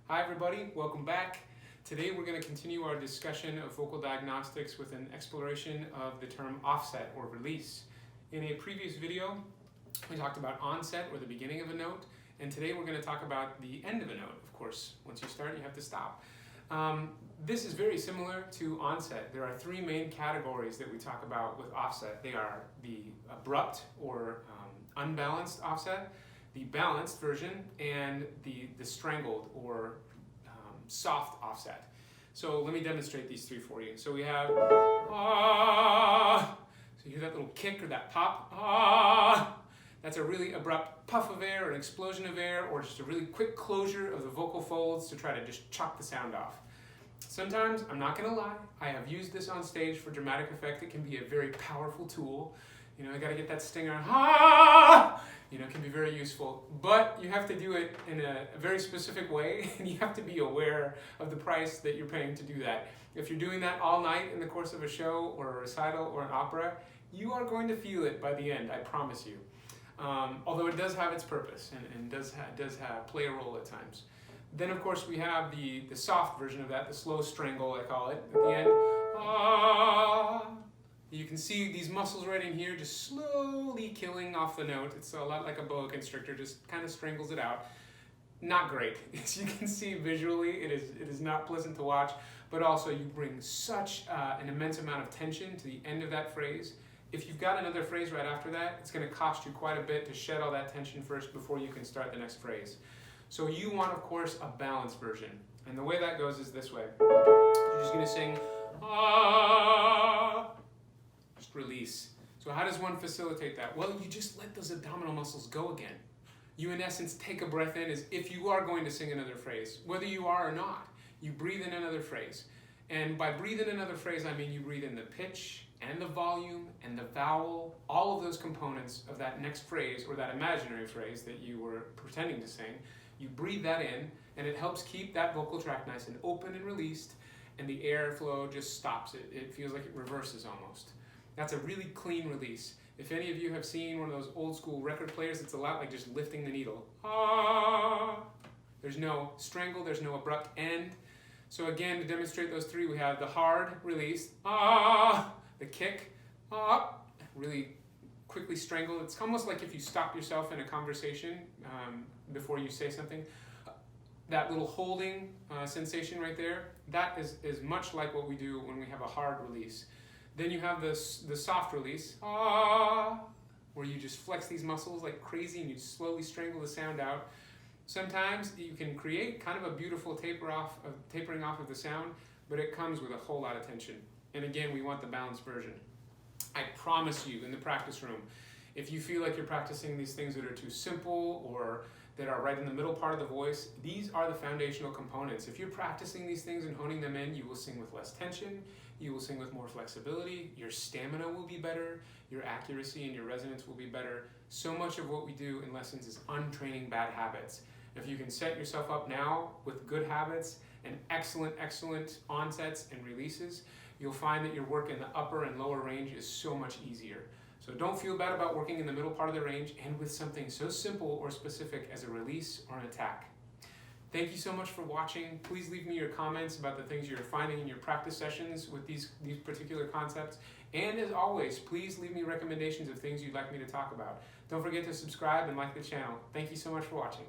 Hi everybody, welcome back. Today we're going to continue our discussion of vocal diagnostics with an exploration of the term offset or release. In a previous video, we talked about onset or the beginning of a note, and today we're going to talk about the end of a note. Of course, once you start, you have to stop. This is very similar to onset. There are three main categories that we talk about with offset. They are the abrupt or unbalanced offset, the balanced version, and the strangled or soft offset. So let me demonstrate these three for you. So we have ah, so you hear that little kick or that pop, ah. That's a really abrupt puff of air or an explosion of air or just a really quick closure of the vocal folds to try to just chop the sound off. Sometimes, I'm not gonna lie, I have used this on stage for dramatic effect. It can be a very powerful tool. You know, I gotta get that stinger on, ah! You know, it can be very useful, but you have to do it in a very specific way, and you have to be aware of the price that you're paying to do that. If you're doing that all night in the course of a show or a recital or an opera, you are going to feel it by the end, I promise you. Although it does have its purpose and does play a role at times. Then of course we have the soft version of that, the slow strangle I call it, at the end. Ah. You can see these muscles right in here just slowly killing off the note. It's a lot like a boa constrictor, just kind of strangles it out. Not great. As you can see visually, it is not pleasant to watch, but also you bring such an immense amount of tension to the end of that phrase. If you've got another phrase right after that, it's going to cost you quite a bit to shed all that tension first before you can start the next phrase. So you want, of course, a balanced version. And the way that goes is this way. You're just going to sing, ah, just release. So how does one facilitate that? Well, you just let those abdominal muscles go again. You, in essence, take a breath in as if you are going to sing another phrase, whether you are or not. You breathe in another phrase. And by breathe in another phrase, I mean you breathe in the pitch and the volume and the vowel, all of those components of that next phrase or that imaginary phrase that you were pretending to sing. You breathe that in, and it helps keep that vocal tract nice and open and released, and the airflow just stops it. It feels like it reverses almost. That's a really clean release. If any of you have seen one of those old school record players, it's a lot like just lifting the needle. Ah! There's no strangle, there's no abrupt end. So again, to demonstrate those three, we have the hard release, ah, the kick, ah, really quickly strangle. It's almost like if you stop yourself in a conversation before you say something. That little holding sensation right there, that is much like what we do when we have a hard release. Then you have the soft release, ah, where you just flex these muscles like crazy and you slowly strangle the sound out. Sometimes you can create kind of a beautiful tapering off of the sound, but it comes with a whole lot of tension. And again, we want the balanced version. I promise you, in the practice room, if you feel like you're practicing these things that are too simple or that are right in the middle part of the voice, these are the foundational components. If you're practicing these things and honing them in, you will sing with less tension, you will sing with more flexibility, your stamina will be better, your accuracy and your resonance will be better. So much of what we do in lessons is untraining bad habits. If you can set yourself up now with good habits and excellent onsets and releases, you'll find that your work in the upper and lower range is so much easier. So don't feel bad about working in the middle part of the range and with something so simple or specific as a release or an attack. Thank you so much for watching. Please leave me your comments about the things you're finding in your practice sessions with these particular concepts. And as always, please leave me recommendations of things you'd like me to talk about. Don't forget to subscribe and like the channel. Thank you so much for watching.